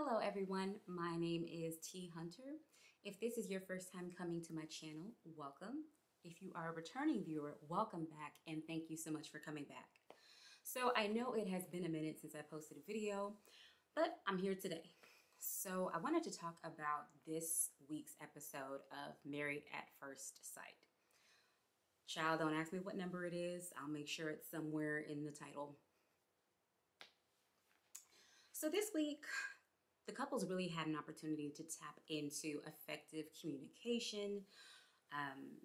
Hello everyone, my name is T Hunter. If this is your first time coming to my channel, welcome. If you are a returning viewer, welcome back and thank you so much for coming back. So I know it has been a minute since I posted a video, but I'm here today. So I wanted to talk about this week's episode of Married at First Sight. Child, don't ask me what number it is. I'll make sure it's somewhere in the title. So this week, the couples really had an opportunity to tap into effective communication,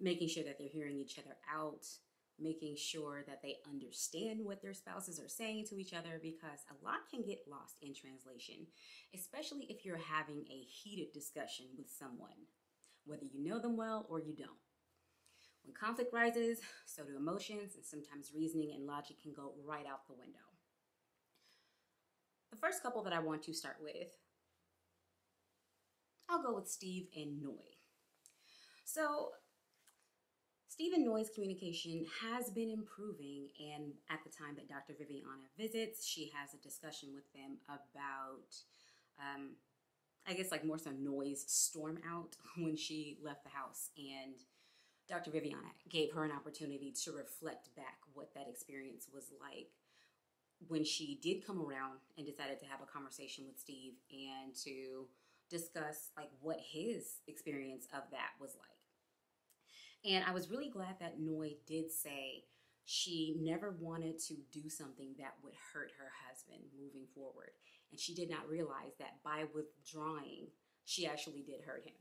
making sure that they're hearing each other out, making sure that they understand what their spouses are saying to each other, because a lot can get lost in translation, especially if you're having a heated discussion with someone, whether you know them well or you don't. When conflict rises, so do emotions, and sometimes reasoning and logic can go right out the window. The first couple that I want to start with, I'll go with Steve and Noyes. So Steve and Noyes' communication has been improving, and at the time that Dr. Viviana visits, she has a discussion with them about, I guess like more so Noyes' storm out when she left the house, and Dr. Viviana gave her an opportunity to reflect back what that experience was like when she did come around and decided to have a conversation with Steve and to discuss like what his experience of that was like. And I was really glad that Noyes did say she never wanted to do something that would hurt her husband moving forward. And she did not realize that by withdrawing, she actually did hurt him.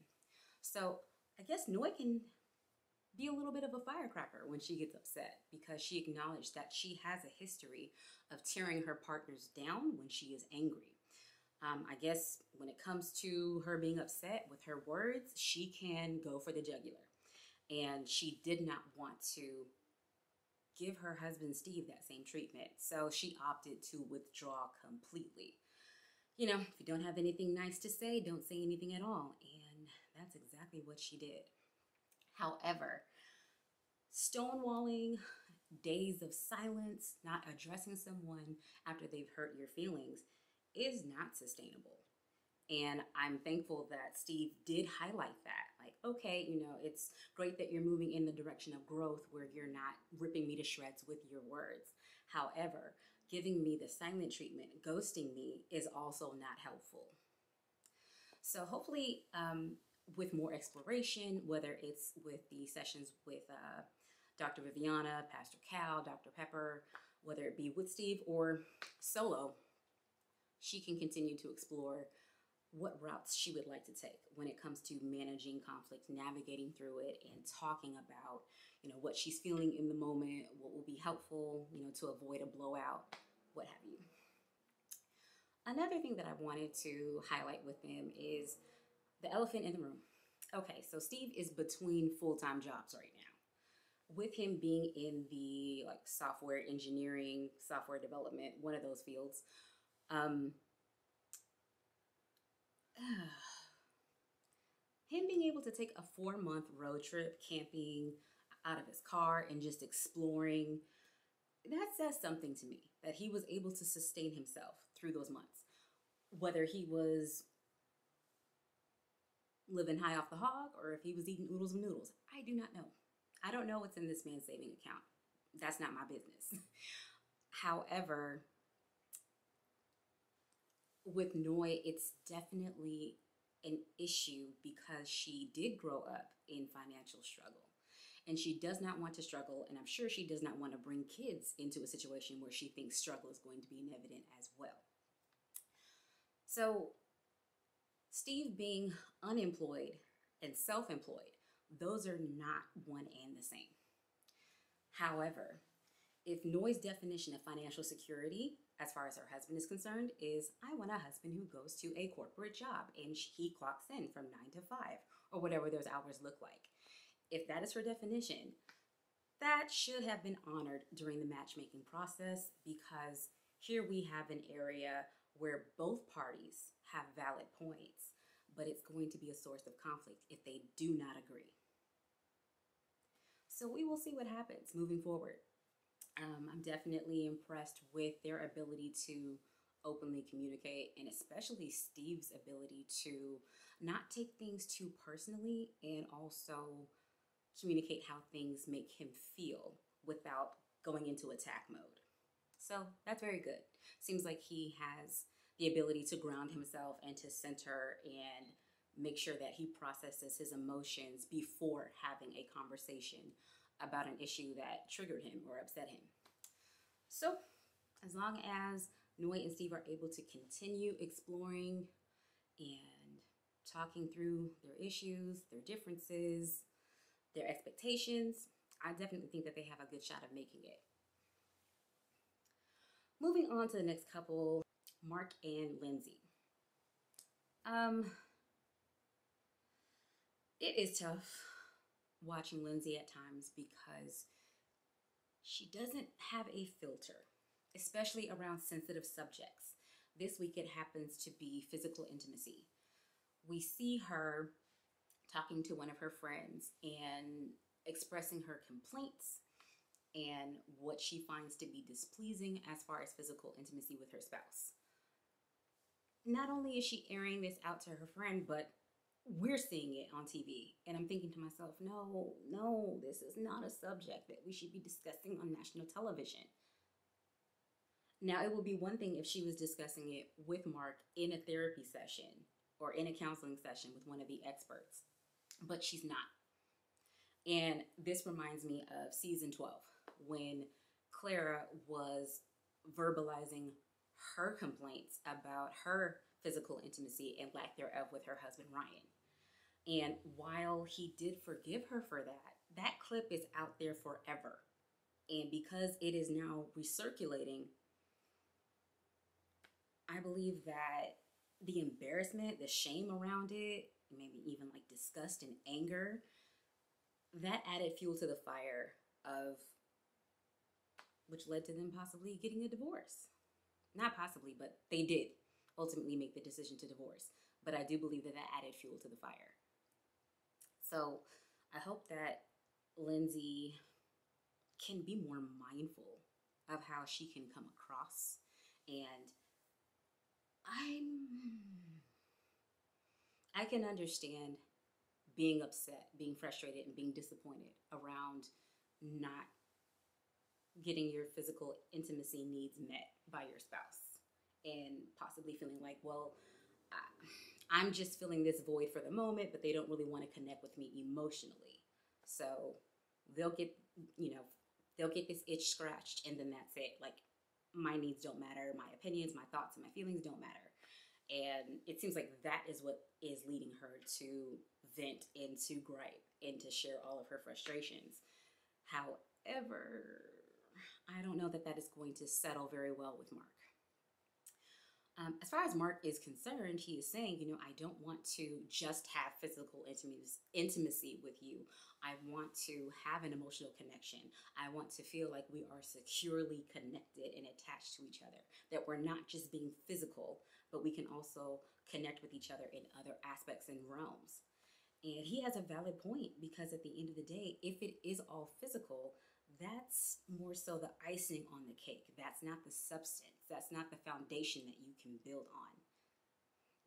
So I guess Noyes can be a little bit of a firecracker when she gets upset, because she acknowledged that she has a history of tearing her partners down when she is angry. I guess when it comes to her being upset with her words, she can go for the jugular. And she did not want to give her husband Steve that same treatment. So she opted to withdraw completely. You know, if you don't have anything nice to say, don't say anything at all. And that's exactly what she did. However, stonewalling, days of silence, not addressing someone after they've hurt your feelings is not sustainable. And I'm thankful that Steve did highlight that. Like, okay, you know, it's great that you're moving in the direction of growth where you're not ripping me to shreds with your words. However, giving me the silent treatment, ghosting me, is also not helpful. So hopefully, with more exploration, whether it's with the sessions with Dr. Viviana, Pastor Cal, Dr. Pepper, whether it be with Steve or solo, she can continue to explore what routes she would like to take when it comes to managing conflict, navigating through it, and talking about, you know, what she's feeling in the moment, what will be helpful, you know, to avoid a blowout, what have you. Another thing that I wanted to highlight with them is the elephant in the room. Okay, so Steve is between full-time jobs right now. With him being in the like software engineering, software development, one of those fields, him being able to take a 4-month road trip camping out of his car and just exploring, that says something to me, that he was able to sustain himself through those months. Whether he was living high off the hog or if he was eating oodles and noodles, I do not know. I don't know what's in this man's saving account. That's not my business. However, with Noy, it's definitely an issue because she did grow up in financial struggle. And she does not want to struggle, and I'm sure she does not want to bring kids into a situation where she thinks struggle is going to be evident as well. So, Steve being unemployed and self-employed, those are not one and the same. However, if Noy's definition of financial security, as far as her husband is concerned, is I want a husband who goes to a corporate job and he clocks in from 9 to 5 or whatever those hours look like. If that is her definition, that should have been honored during the matchmaking process, because here we have an area where both parties have valid points, but it's going to be a source of conflict if they do not agree. So we will see what happens moving forward. I'm definitely impressed with their ability to openly communicate, and especially Steve's ability to not take things too personally and also communicate how things make him feel without going into attack mode. So that's very good. Seems like he has the ability to ground himself and to center and make sure that he processes his emotions before having a conversation about an issue that triggered him or upset him. So as long as Noy and Steve are able to continue exploring and talking through their issues, their differences, their expectations, I definitely think that they have a good shot of making it. Moving on to the next couple, Mark and Lindsay. It is tough watching Lindsay at times because she doesn't have a filter, especially around sensitive subjects. This week it happens to be physical intimacy. We see her talking to one of her friends and expressing her complaints and what she finds to be displeasing as far as physical intimacy with her spouse. Not only is she airing this out to her friend, but we're seeing it on TV. And I'm thinking to myself, no, this is not a subject that we should be discussing on national television. Now, it would be one thing if she was discussing it with Mark in a therapy session or in a counseling session with one of the experts, but she's not. And this reminds me of season 12, when Clara was verbalizing her complaints about her physical intimacy and lack thereof with her husband, Ryan. And while he did forgive her for that, that clip is out there forever. And because it is now recirculating, I believe that the embarrassment, the shame around it, maybe even like disgust and anger, that added fuel to the fire of which led to them possibly getting a divorce. Not possibly, but they did ultimately make the decision to divorce. But I do believe that that added fuel to the fire. So I hope that Lindsay can be more mindful of how she can come across. And I can understand being upset, being frustrated, and being disappointed around not getting your physical intimacy needs met by your spouse and possibly feeling like, well, I'm just feeling this void for the moment, but they don't really want to connect with me emotionally. So they'll get this itch scratched, and then that's it. Like, my needs don't matter, my opinions, my thoughts, and my feelings don't matter. And it seems like that is what is leading her to vent and to gripe and to share all of her frustrations. However, I don't know that that is going to settle very well with Mark. As far as Mark is concerned, he is saying, I don't want to just have physical intimacy with you. I want to have an emotional connection. I want to feel like we are securely connected and attached to each other, that we're not just being physical, but we can also connect with each other in other aspects and realms. And he has a valid point, because at the end of the day, if it is all physical, that's more so the icing on the cake. That's not the substance. That's not the foundation that you can build on.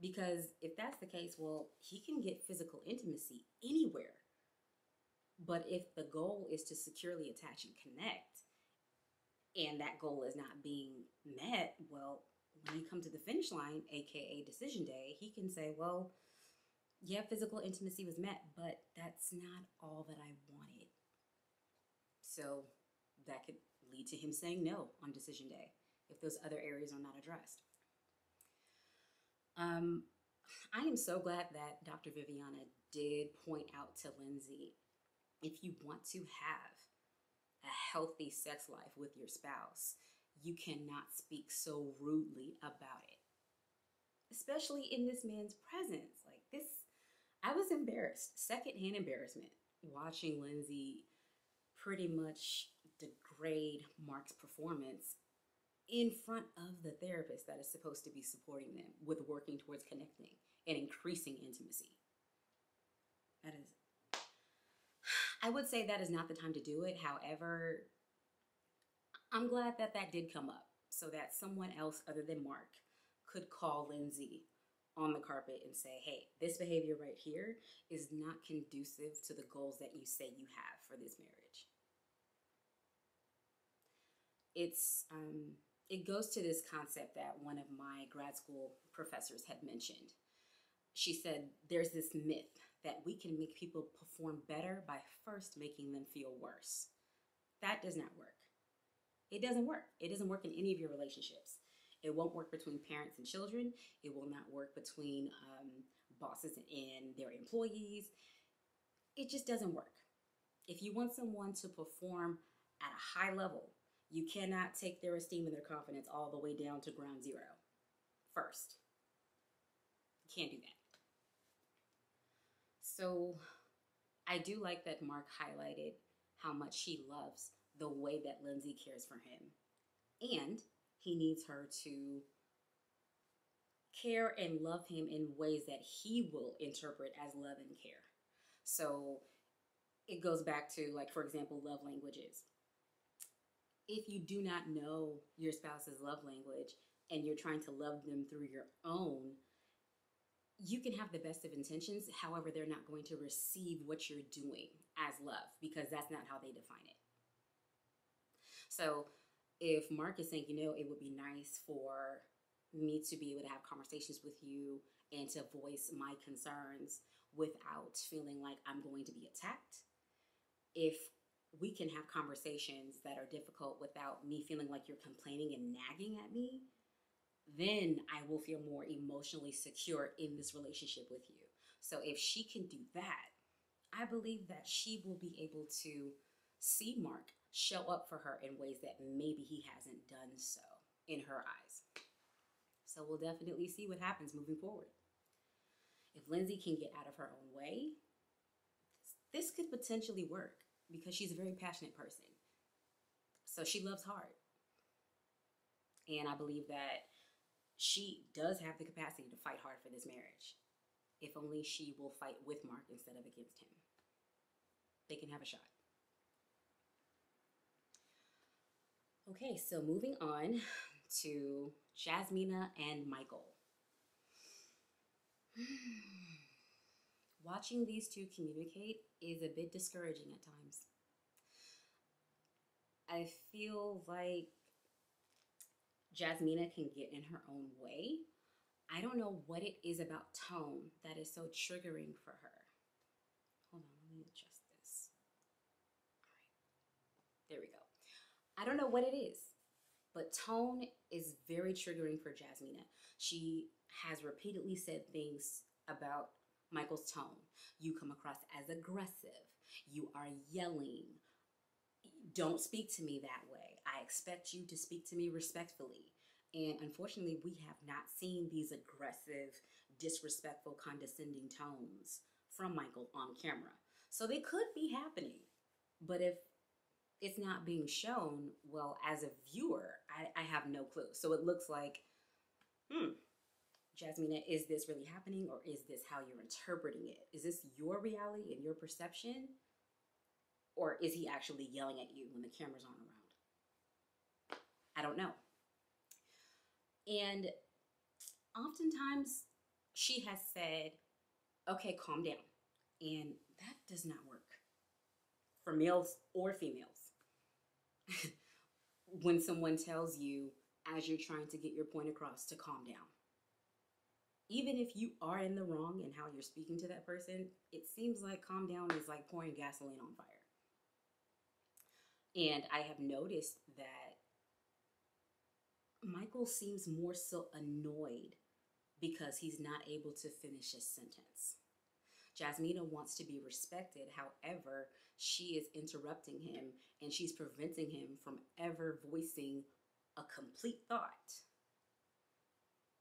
Because if that's the case, well, he can get physical intimacy anywhere. But if the goal is to securely attach and connect, and that goal is not being met, well, when you come to the finish line, aka decision day, he can say, well, yeah, physical intimacy was met, but that's not all that I wanted. So that could lead to him saying no on decision day if those other areas are not addressed. I am so glad that Dr. Viviana did point out to Lindsay, if you want to have a healthy sex life with your spouse, you cannot speak so rudely about it, especially in this man's presence. Like this, I was embarrassed, secondhand embarrassment, watching Lindsay pretty much degrade Mark's performance in front of the therapist that is supposed to be supporting them with working towards connecting and increasing intimacy. That is, I would say that is not the time to do it. However, I'm glad that that did come up so that someone else other than Mark could call Lindsay on the carpet and say, hey, this behavior right here is not conducive to the goals that you say you have for this marriage. It goes to this concept that one of my grad school professors had mentioned. She said, there's this myth that we can make people perform better by first making them feel worse. That does not work. It doesn't work. It doesn't work in any of your relationships. It won't work between parents and children. It will not work between bosses and their employees. It just doesn't work. If you want someone to perform at a high level, you cannot take their esteem and their confidence all the way down to ground zero first. You can't do that. So I do like that Mark highlighted how much he loves the way that Lindsay cares for him. And he needs her to care and love him in ways that he will interpret as love and care. So it goes back to, like, for example, love languages. If you do not know your spouse's love language and you're trying to love them through your own, you can have the best of intentions. However, they're not going to receive what you're doing as love because that's not how they define it. So if Mark is saying, it would be nice for me to be able to have conversations with you and to voice my concerns without feeling like I'm going to be attacked, if we can have conversations that are difficult without me feeling like you're complaining and nagging at me, then I will feel more emotionally secure in this relationship with you. So if she can do that, I believe that she will be able to see Mark show up for her in ways that maybe he hasn't done so in her eyes. So we'll definitely see what happens moving forward. If Lindsay can get out of her own way, this could potentially work because she's a very passionate person. So she loves hard. And I believe that she does have the capacity to fight hard for this marriage. If only she will fight with Mark instead of against him. They can have a shot. Okay, so moving on to Jasmina and Michael. Watching these two communicate is a bit discouraging at times. I feel like Jasmina can get in her own way. I don't know what it is about tone that is so triggering for her. Hold on, let me adjust this. All right, there we go. I don't know what it is, but tone is very triggering for Jasmina. She has repeatedly said things about Michael's tone. You come across as aggressive. You are yelling. Don't speak to me that way. I expect you to speak to me respectfully. And unfortunately, we have not seen these aggressive, disrespectful, condescending tones from Michael on camera. So they could be happening. But if it's not being shown, well, as a viewer, I have no clue. So it looks like, Jasmina, is this really happening, or is this how you're interpreting it? Is this your reality and your perception? Or is he actually yelling at you when the camera's on around? I don't know. And oftentimes she has said, okay, calm down. And that does not work for males or females. When someone tells you, as you're trying to get your point across, to calm down. Even if you are in the wrong in how you're speaking to that person, it seems like calm down is like pouring gasoline on fire. And I have noticed that Michael seems more so annoyed because he's not able to finish his sentence. Jasmina wants to be respected. However, she is interrupting him and she's preventing him from ever voicing a complete thought.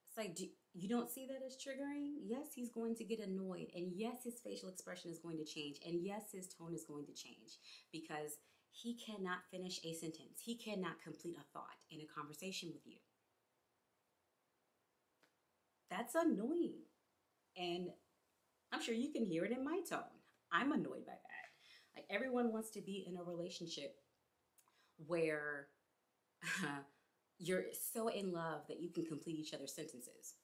It's like, you don't see that as triggering? Yes, he's going to get annoyed. And yes, his facial expression is going to change. And yes, his tone is going to change because he cannot finish a sentence. He cannot complete a thought in a conversation with you. That's annoying. And I'm sure you can hear it in my tone. I'm annoyed by that. Like, everyone wants to be in a relationship where you're so in love that you can complete each other's sentences.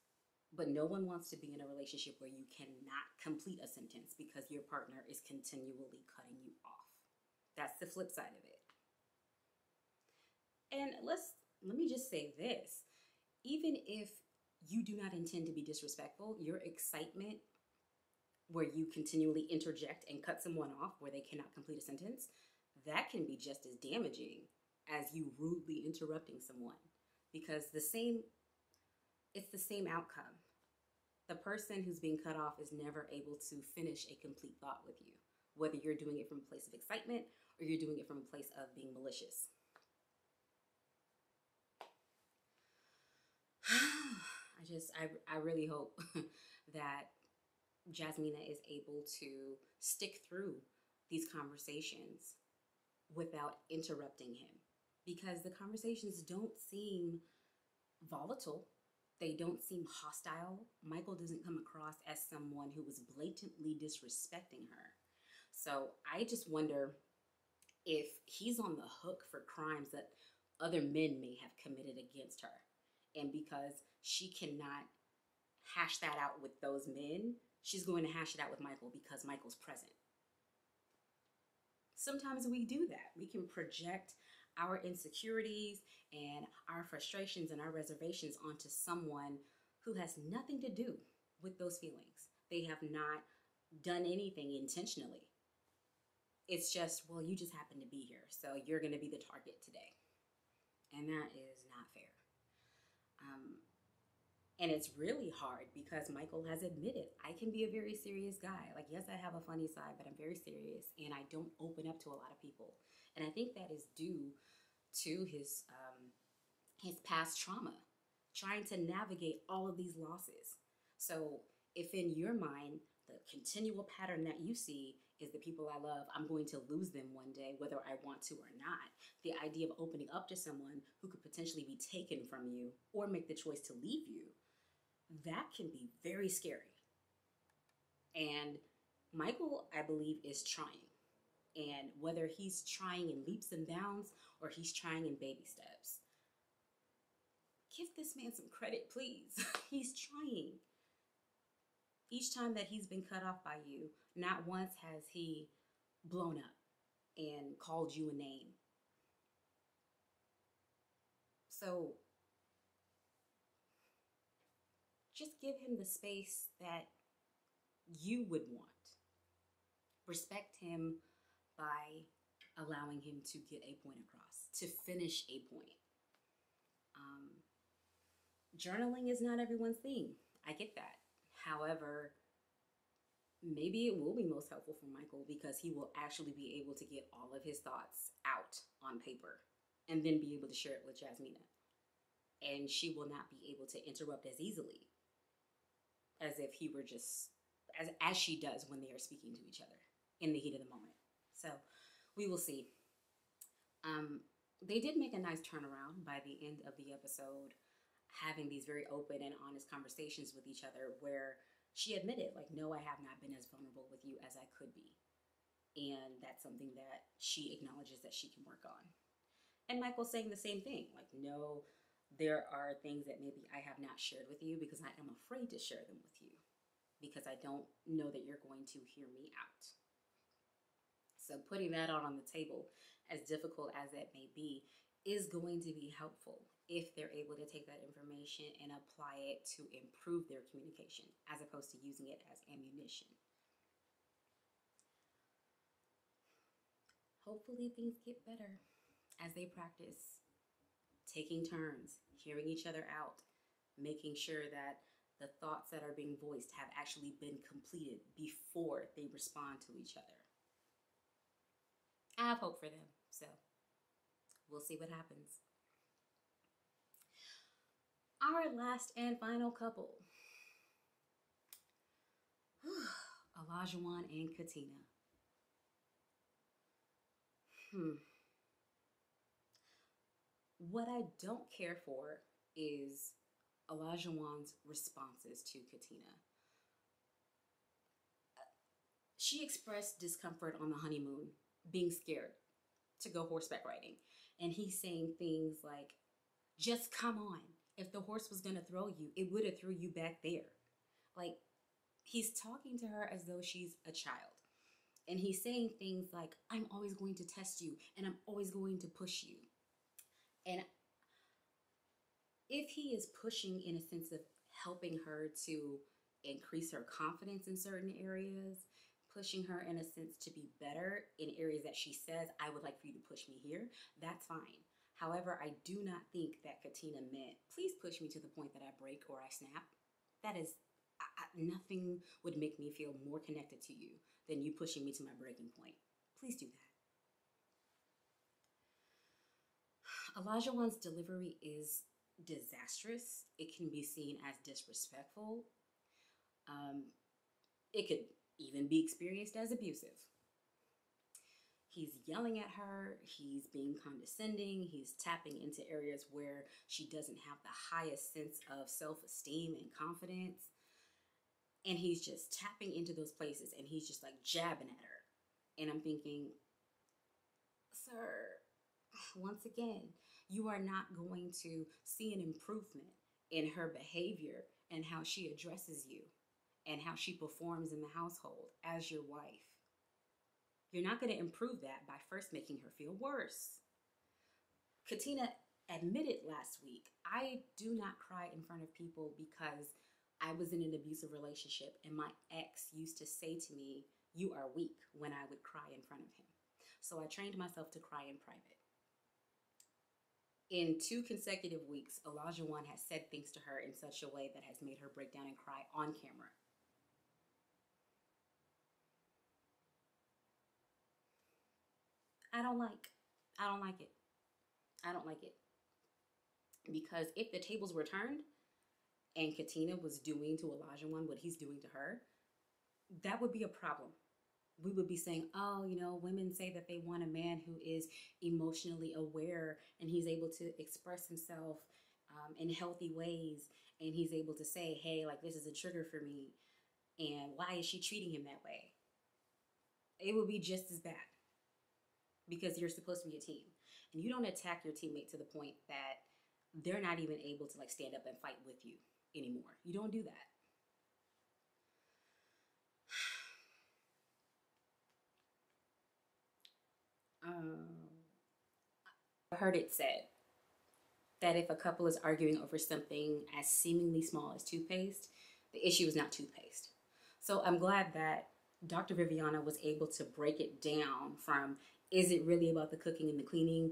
But no one wants to be in a relationship where you cannot complete a sentence because your partner is continually cutting you off. That's the flip side of it. And let me just say this. Even if you do not intend to be disrespectful, your excitement where you continually interject and cut someone off where they cannot complete a sentence, that can be just as damaging as you rudely interrupting someone, because it's the same outcome. The person who's being cut off is never able to finish a complete thought with you, whether you're doing it from a place of excitement or you're doing it from a place of being malicious. I really hope that Jasmina is able to stick through these conversations without interrupting him, because the conversations don't seem volatile. They don't seem hostile. Michael doesn't come across as someone who was blatantly disrespecting her. So I just wonder if he's on the hook for crimes that other men may have committed against her. And because she cannot hash that out with those men, she's going to hash it out with Michael because Michael's present. Sometimes we do that. We can project our insecurities and our frustrations and our reservations onto someone who has nothing to do with those feelings. They have not done anything intentionally. It's just, well, you just happen to be here, so you're going to be the target today. And that is not fair. And it's really hard because Michael has admitted, I can be a very serious guy. Like, yes, I have a funny side, but I'm very serious and I don't open up to a lot of people. And I think that is due to his past trauma, trying to navigate all of these losses. So if in your mind, the continual pattern that you see is the people I love, I'm going to lose them one day, whether I want to or not. The idea of opening up to someone who could potentially be taken from you or make the choice to leave you, that can be very scary. And Michael, I believe, is trying. And whether he's trying in leaps and bounds or he's trying in baby steps, give this man some credit, please. He's trying. Each time that he's been cut off by you, not once has he blown up and called you a name. So just give him the space that you would want. Respect him by allowing him to get a point across, to finish a point. Journaling is not everyone's thing. I get that. However, maybe it will be most helpful for Michael because he will actually be able to get all of his thoughts out on paper and then be able to share it with Jasmina. And she will not be able to interrupt as easily as if he were just, as she does when they are speaking to each other in the heat of the moment. So we will see. They did make a nice turnaround by the end of the episode, having these very open and honest conversations with each other where she admitted, like, no, I have not been as vulnerable with you as I could be. And that's something that she acknowledges that she can work on. And Michael's saying the same thing, like, no, there are things that maybe I have not shared with you because I am afraid to share them with you because I don't know that you're going to hear me out. So putting that out on the table, as difficult as that may be, is going to be helpful if they're able to take that information and apply it to improve their communication as opposed to using it as ammunition. Hopefully things get better as they practice taking turns, hearing each other out, making sure that the thoughts that are being voiced have actually been completed before they respond to each other. I have hope for them, so we'll see what happens. Our last and final couple, Elijahwan and Katina. What I don't care for is Elijahwan's responses to Katina. She expressed discomfort on the honeymoon, being scared to go horseback riding. And he's saying things like, Just come on. If the horse was going to throw you, it would have threw you back there. Like, he's talking to her as though she's a child. And he's saying things like, I'm always going to test you and I'm always going to push you. And if he is pushing in a sense of helping her to increase her confidence in certain areas, pushing her in a sense to be better in areas that she says, I would like for you to push me here, that's fine. However, I do not think that Katina meant, please push me to the point that I break or I snap. That is, nothing would make me feel more connected to you than you pushing me to my breaking point. Please do that. Elijahwan's delivery is disastrous. It can be seen as disrespectful. It could even be experienced as abusive. He's yelling at her, he's being condescending, he's tapping into areas where she doesn't have the highest sense of self-esteem and confidence. And he's just tapping into those places and he's just like jabbing at her. And I'm thinking, sir, once again, you are not going to see an improvement in her behavior and how she addresses you and how she performs in the household as your wife. You're not going to improve that by first making her feel worse. Katina admitted last week, I do not cry in front of people because I was in an abusive relationship and my ex used to say to me, you are weak, when I would cry in front of him. So I trained myself to cry in private. In 2 consecutive weeks, Elijahwan has said things to her in such a way that has made her break down and cry on camera. I don't like it. I don't like it. Because if the tables were turned and Katina was doing to Elijahwan what he's doing to her, that would be a problem. We would be saying, oh, women say that they want a man who is emotionally aware and he's able to express himself in healthy ways. And he's able to say, hey, like, this is a trigger for me. And why is she treating him that way? It would be just as bad because you're supposed to be a team. And you don't attack your teammate to the point that they're not even able to like stand up and fight with you anymore. You don't do that. I heard it said that if a couple is arguing over something as seemingly small as toothpaste, the issue is not toothpaste. So I'm glad that Dr. Viviana was able to break it down from, is it really about the cooking and the cleaning?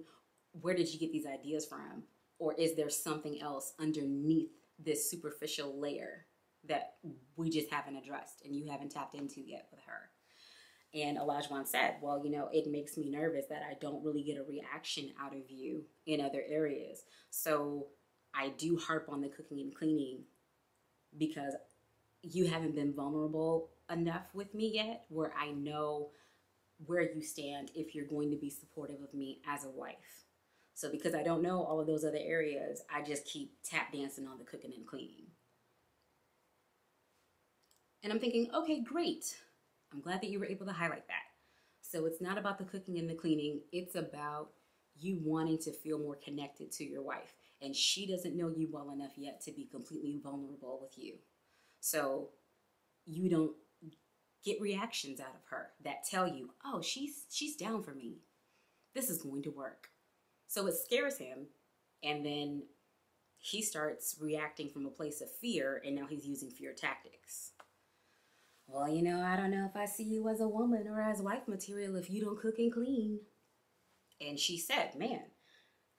Where did you get these ideas from? Or is there something else underneath this superficial layer that we just haven't addressed and you haven't tapped into yet with her? And Elijahwan said, well, it makes me nervous that I don't really get a reaction out of you in other areas. So I do harp on the cooking and cleaning because you haven't been vulnerable enough with me yet where I know where you stand if you're going to be supportive of me as a wife. So because I don't know all of those other areas, I just keep tap dancing on the cooking and cleaning. And I'm thinking, okay, great. I'm glad that you were able to highlight that. So it's not about the cooking and the cleaning. It's about you wanting to feel more connected to your wife. And she doesn't know you well enough yet to be completely vulnerable with you. So you don't get reactions out of her that tell you, oh, she's down for me. This is going to work. So it scares him. And then he starts reacting from a place of fear. And now he's using fear tactics. Well, I don't know if I see you as a woman or as wife material if you don't cook and clean. And she said, man,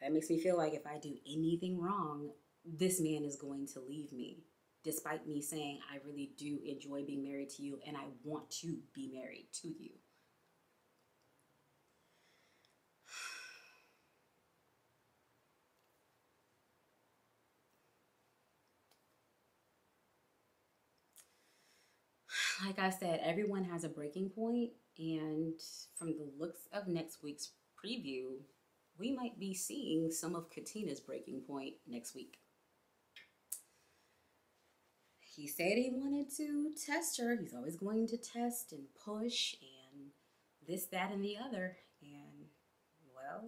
that makes me feel like if I do anything wrong, this man is going to leave me. Despite me saying I really do enjoy being married to you and I want to be married to you. Like I said, everyone has a breaking point, and from the looks of next week's preview, we might be seeing some of Katina's breaking point next week. He said he wanted to test her. He's always going to test and push and this, that, and the other. And, well,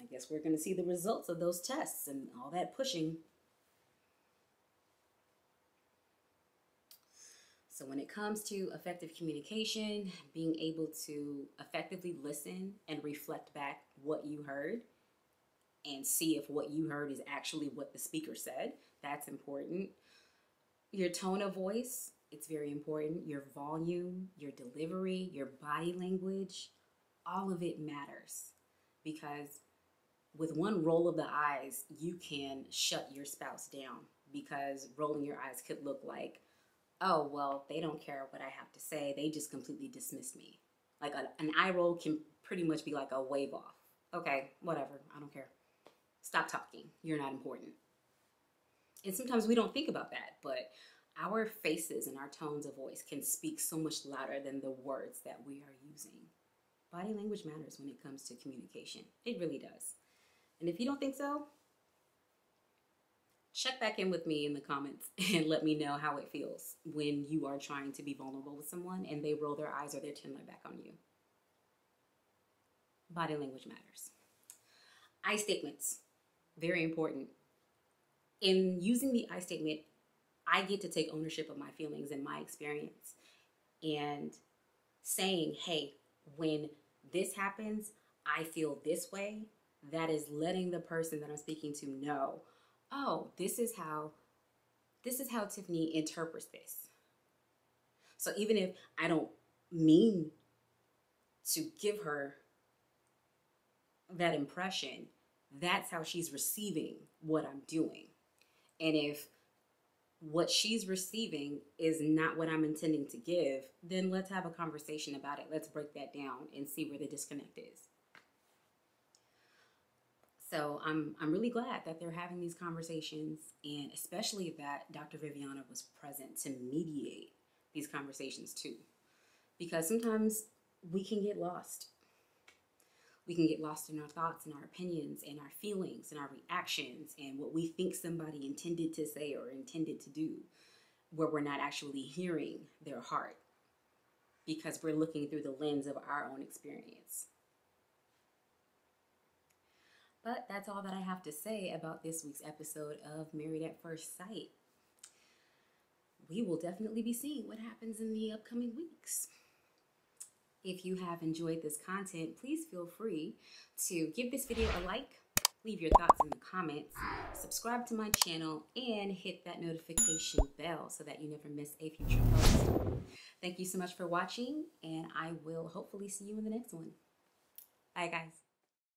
I guess we're going to see the results of those tests and all that pushing. So when it comes to effective communication, being able to effectively listen and reflect back what you heard and see if what you heard is actually what the speaker said, that's important. Your tone of voice, it's very important. Your volume, your delivery, your body language, all of it matters, because with one roll of the eyes, you can shut your spouse down, because rolling your eyes could look like, oh, well, they don't care what I have to say. They just completely dismiss me. Like an eye roll can pretty much be like a wave off. Okay, whatever, I don't care. Stop talking. You're not important. And sometimes we don't think about that, but our faces and our tones of voice can speak so much louder than the words that we are using. Body language matters when it comes to communication. It really does. And if you don't think so, check back in with me in the comments and let me know how it feels when you are trying to be vulnerable with someone and they roll their eyes or their chin back on you. Body language matters. I statements, very important. In using the I statement, I get to take ownership of my feelings and my experience, and saying, hey, when this happens, I feel this way. That is letting the person that I'm speaking to know, oh, this is how Tiffany interprets this. So even if I don't mean to give her that impression, that's how she's receiving what I'm doing. And if what she's receiving is not what I'm intending to give, then let's have a conversation about it. Let's break that down and see where the disconnect is. So I'm really glad that they're having these conversations, and especially that Dr. Viviana was present to mediate these conversations too. Because sometimes we can get lost. We can get lost in our thoughts and our opinions and our feelings and our reactions and what we think somebody intended to say or intended to do, where we're not actually hearing their heart because we're looking through the lens of our own experience. But that's all that I have to say about this week's episode of Married at First Sight. We will definitely be seeing what happens in the upcoming weeks. If you have enjoyed this content, please feel free to give this video a like, leave your thoughts in the comments, subscribe to my channel, and hit that notification bell so that you never miss a future post. Thank you so much for watching, and I will hopefully see you in the next one. Bye, guys.